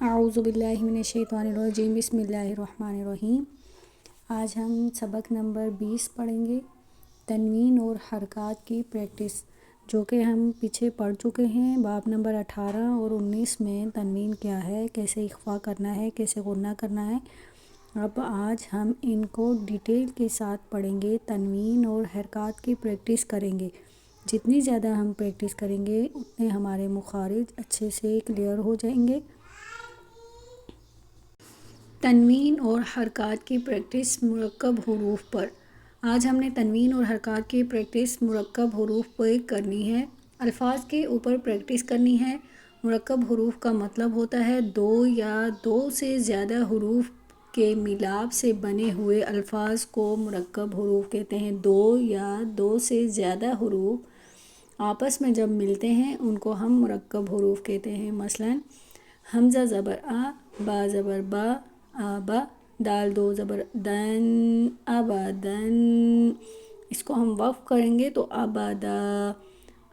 اعوذ باللہ من الشیطان الرجیم، بسم اللہ الرحمن الرحیم۔ آج ہم سبق نمبر 20 پڑھیں گے، تنوین اور حرکات کی پریکٹس، جو کہ ہم پیچھے پڑھ چکے ہیں۔ باب نمبر 18 اور 19 میں تنوین کیا ہے، کیسے اخفا کرنا ہے، کیسے غنہ کرنا ہے۔ اب آج ہم ان کو ڈیٹیل کے ساتھ پڑھیں گے، تنوین اور حرکات کی پریکٹس کریں گے۔ جتنی زیادہ ہم پریکٹس کریں گے اتنے ہمارے مخارج اچھے سے کلیئر ہو جائیں گے۔ تنوین اور حرکات کی پریکٹس مرکب حروف پر۔ آج ہم نے تنوین اور حرکات کی پریکٹس مرکب حروف پر کرنی ہے، الفاظ کے اوپر پریکٹس کرنی ہے۔ مرکب حروف کا مطلب ہوتا ہے دو یا دو سے زیادہ حروف کے ملاپ سے بنے ہوئے الفاظ کو مرکب حروف کہتے ہیں۔ دو یا دو سے زیادہ حروف آپس میں جب ملتے ہیں ان کو ہم مرکب حروف کہتے ہیں۔ مثلاً حمزہ زبر آ، با زبر با، آبا، دال دو زبر دن، ابدن۔ اس کو ہم وقف کریں گے تو ابدا۔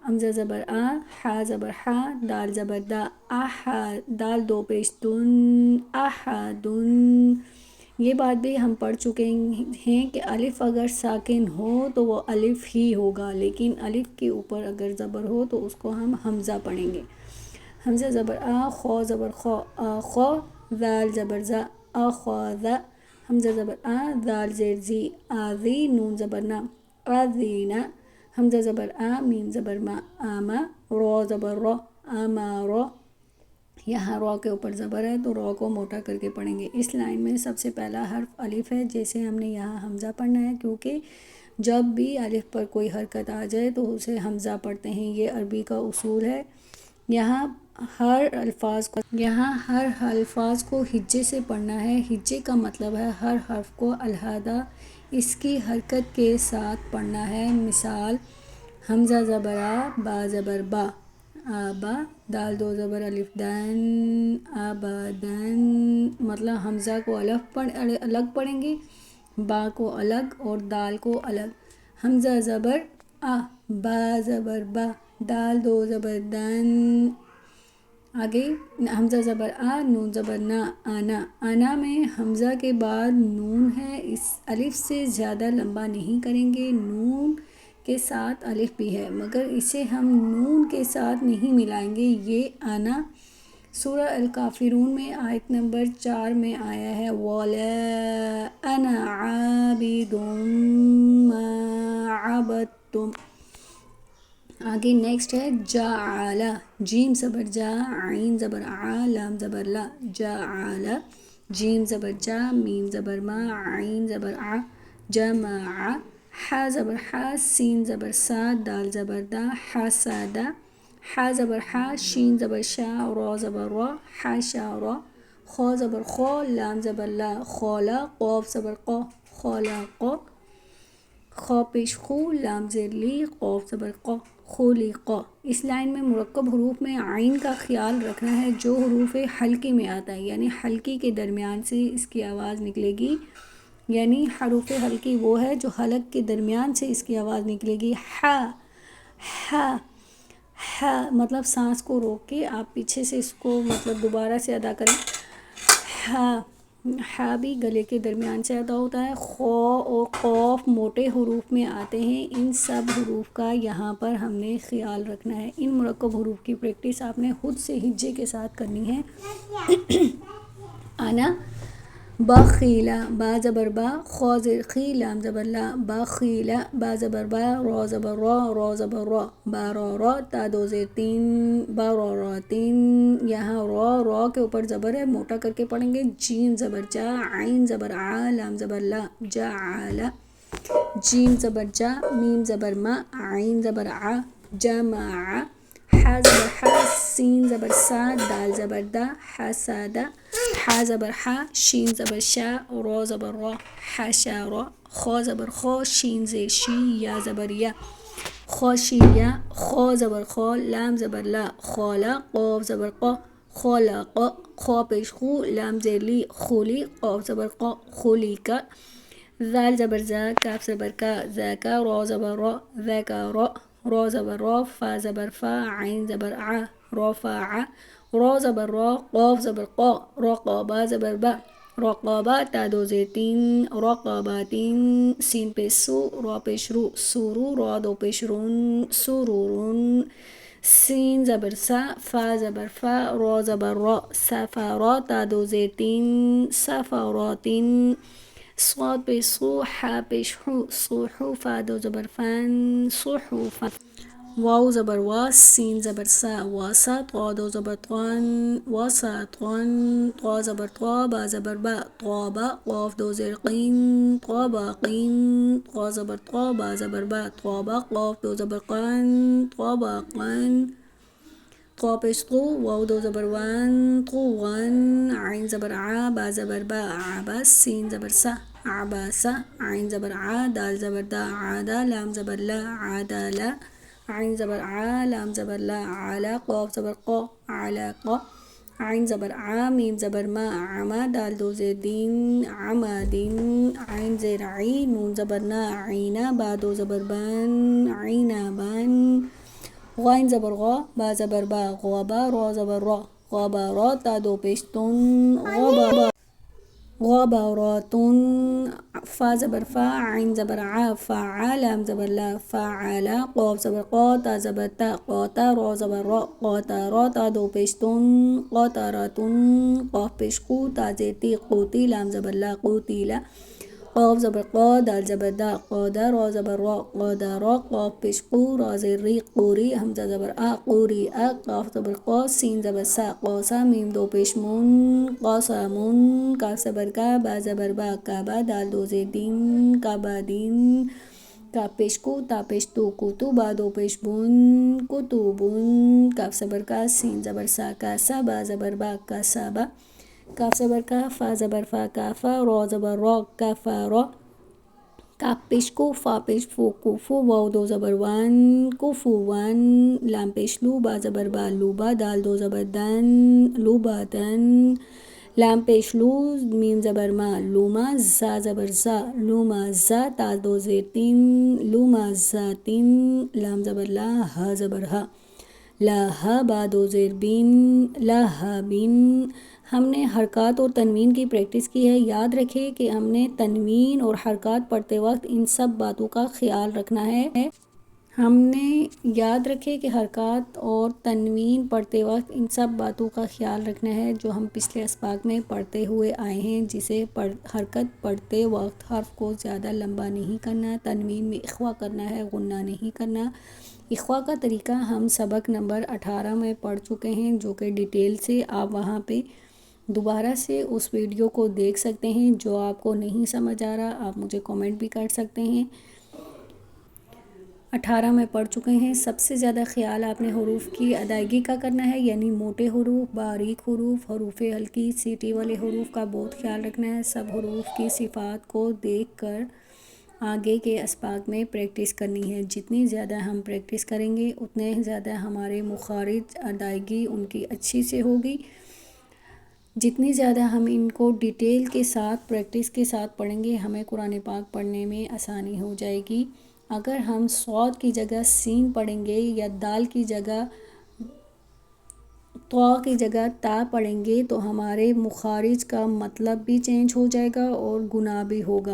حمزہ زبر آ، ہا زبر ہا، دال زبر دا، آہا، دال دو پیش دن، آہدن۔ یہ بات بھی ہم پڑھ چکے ہیں کہ الف اگر ساکن ہو تو وہ الف ہی ہوگا، لیکن الف کے اوپر اگر زبر ہو تو اس کو ہم حمزہ پڑھیں گے۔ حمزہ زبر آ، خو زبر خو، آخو، ذال زبر زا، آخوذ۔ حمزہ زبر آ، ذال زیر زی، آذی، نون زبر نا، آذینا۔ حمزہ زبر آ، میم زبر ما، آما، رو زبر رو، آمارو۔ یہاں رو کے اوپر زبر ہے تو رو کو موٹا کر کے پڑھیں گے۔ اس لائن میں سب سے پہلا حرف الف ہے، جیسے ہم نے یہاں حمزہ پڑھنا ہے، کیونکہ جب بھی الف پر کوئی حرکت آ جائے تو اسے حمزہ پڑھتے ہیں۔ یہ عربی کا اصول ہے۔ یہاں ہر الفاظ کو ہجے سے پڑھنا ہے۔ ہجے کا مطلب ہے ہر حرف کو علیحدہ اس کی حرکت کے ساتھ پڑھنا ہے۔ مثال حمزہ زبر آ، با زبر با، آبا، دال دو زبر الف دن، آبادن۔ مطلب حمزہ کو الگ پڑھیں گے، با کو الگ اور دال کو الگ۔ حمزہ زبر آ، با زبر با، دال دو زبر دن۔ آگے حمزہ زبر آ، نون زبر نا، آنا۔ آنا میں حمزہ کے بعد نون ہے، اس الف سے زیادہ لمبا نہیں کریں گے۔ نون کے ساتھ الف بھی ہے مگر اسے ہم نون کے ساتھ نہیں ملائیں گے۔ یہ آنا سورہ الکافرون میں آیت نمبر 4 میں آیا ہے، وَلَا أَنَا عَابِدٌ مَا عَبَدتُّمْ۔ آگے نیکسٹ ہے جعل، جیم زبر جا، عین زبر آ، لام زبر لا، جعل۔ جیم زبر جا، میم زبر ما، عین زبر آ، جمع۔ حا زبر حا، سین زبر سا، دال زبر دا، حسد۔ حا زبر حا، شین زبر شا، رو زبر رو، حشر۔ خو زبر خو، لام زبر لا، خولا۔ قوف زبر قو، خلق۔ خو پیش خو، لام زیر لی، قوف زبر قو، خلق۔ اس لائن میں مرکب حروف میں عین کا خیال رکھنا ہے، جو حروف حلقی میں آتا ہے، یعنی حلقی کے درمیان سے اس کی آواز نکلے گی۔ یعنی حروف حلقی وہ ہے جو حلق کے درمیان سے اس کی آواز نکلے گی۔ ہا، ہا، ہا، مطلب سانس کو روک کے آپ پیچھے سے اس کو دوبارہ سے ادا کریں۔ ہا، ہا بھی گلے کے درمیان سے ادا ہوتا ہے۔ خو اور قوف موٹے حروف میں آتے ہیں۔ ان سب حروف کا یہاں پر ہم نے خیال رکھنا ہے۔ ان مرکب حروف کی پریکٹس آپ نے خود سے ہجے کے ساتھ کرنی ہے۔ انا، بخیلا، با زبر با، خو زیر خی، لام زبر لا، بخیلا۔ با زبر با، رو زبر رو، رو زبر رو، بارورو، تا دو زیر تین، باروراتین۔ یہاں رو کے اوپر زبر ہے، موٹا کر کے پڑھیں گے۔ جیم زبر جا، عین زبر آ، لام زبر لا، جعل۔ جیم زبر جا، میم زبر ما، عین زبر آ، جمع۔ حا زبر حا، سین زبر سا، دال زبر دا، حسد۔ حا زبر حا، شین زبر شا، رو زبر رو، حشر۔ خو زبر خو، شین زیر شی، یا زبر یا، خوشیہ۔ خو زبر خو، لام زبر لا، خولا۔ قوف زبر قو، خلق۔ خو پیش خو، لام زیر لی، خولی، قوف زبر قو، خلق۔ ذال زبر زا، کاف زبر کا، ذاکا۔ رو زبر رو، ذکر۔ رو زبر رو، فا زبر فا، عین زبر آ، رفع۔ را زبر را، قاف زبر قا، رقابا زبر با، رقابا تا دو زیر تین، رقاباتین، سین پیش سو، را پیش رو، سورو، را دو پیش رون، سرورون، سین زبر سا، فا زبر فا، را زبر را، سفارا تا دو زیر تین، سفاراتین، صاد پیش صو، حا پیش حو، صوحو، فا دو زبر فان، صحوفا، واو زبر وا، سین زبر سا، واسا، طا دو زبر طان، واساطن، طا زبر طا، با زبر با، طابا، قاف دو زیر قین، طاباقین، طا زبر طا، با زبر با، طابا، قاف دو زبر قان، طاباقان، طا پیش طو، واو دو زبر وان، طوان، عین زبر عا، با زبر با، عباس، سین زبر سا، عباسا، عین زبر عا، دال زبر دا، عادا، لام زبر لا، عادالا، عین زبر عا، لام زبر لا، علا، قاف زبر قا، علاقا، عین زبر عا، میم زبر ما، عما، دال دو زیر دین، عمادین، عین زیر عی، نون زبر نا، عینا، با دو زبر بان، عینابان، غین زبر غا، با زبر با، غابا، را زبر را، غابارات، تا دو پیش تن، غاباراتن، فا زبر فا، عین زبر عا، فاعا، لام زبر لا، فاعلا، قاف زبر قا، تا زبر تا، قاتا، را زبر را، قاطارا، تا دو پیش تن، قاطاراتن، قاف پیش قو، تا زیر تی، قوتی، لام زبر لا، قوتیلا، قاف زبر قا، دال زبر دا، قادا، را زبر را، قادارا، قاف پیش قو، را زیر ری، قوری، حمزہ زبر آ، قوری آ، قاف زبر قا، سین زبر سا، قاسا، میم دو پیش من، قاسامن، کاف زبر کا، با زبر با، کعبہ، دال دو زیر دین، کعبادین، کاف پیش کو، تا پیش تو، کوتو، با دو پیش بن، کتوبن، کاف زبر کا، سین زبر سا، کاسا، با زبر با، کاسابا، کاف زبر کا، فا زبر فا، کافا، را زبر را، کافارا، کاف پیش کو، فا پیش فو، کوفو، واو دو زبر وان، کوفوان، لام پیش لو، با زبر با، لوبا، دال دو زبر دن، لوبادن، لام پیش لو، میم زبر ما، لوما، زا زبر زا، لوما زا، تا دو زیر تین، لوما زاتین، لام زبر لا، ہا زبر ہا، لاہا، با دو زیر بین، لاہا بین۔ ہم نے حرکات اور تنوین کی پریکٹس کی ہے۔ یاد رکھیں کہ ہم نے تنوین اور حرکات پڑھتے وقت ان سب باتوں کا خیال رکھنا ہے۔ ہم نے یاد رکھے کہ حرکات اور تنوین پڑھتے وقت ان سب باتوں کا خیال رکھنا ہے جو ہم پچھلے اسباق میں پڑھتے ہوئے آئے ہیں، جسے حرکت پڑھتے وقت حرف کو زیادہ لمبا نہیں کرنا، تنوین میں اخوا کرنا ہے، غنہ نہیں کرنا۔ اخوا کا طریقہ ہم سبق نمبر 18 میں پڑھ چکے ہیں، جو کہ ڈیٹیل سے آپ وہاں پہ دوبارہ سے اس ویڈیو کو دیکھ سکتے ہیں۔ جو آپ کو نہیں سمجھ آ رہا آپ مجھے کامنٹ بھی کر سکتے ہیں۔ 18 میں پڑھ چکے ہیں۔ سب سے زیادہ خیال آپ نے حروف کی ادائیگی کا کرنا ہے، یعنی موٹے حروف، باریک حروف، حروف ہلکی، سیٹی والے حروف کا بہت خیال رکھنا ہے۔ سب حروف کی صفات کو دیکھ کر آگے کے اسباق میں پریکٹس کرنی ہے۔ جتنی زیادہ ہم پریکٹس کریں گے اتنے زیادہ ہمارے مخارج ادائیگی ان کی اچھی سے ہوگی۔ جتنی زیادہ ہم ان کو ڈیٹیل کے ساتھ پریکٹس کے ساتھ پڑھیں گے ہمیں قرآن پاک پڑھنے میں آسانی ہو جائے گی۔ اگر ہم صاد کی جگہ سین پڑھیں گے یا دال کی جگہ طا کی جگہ تا پڑھیں گے تو ہمارے مخارج کا مطلب بھی چینج ہو جائے گا اور گناہ بھی ہوگا۔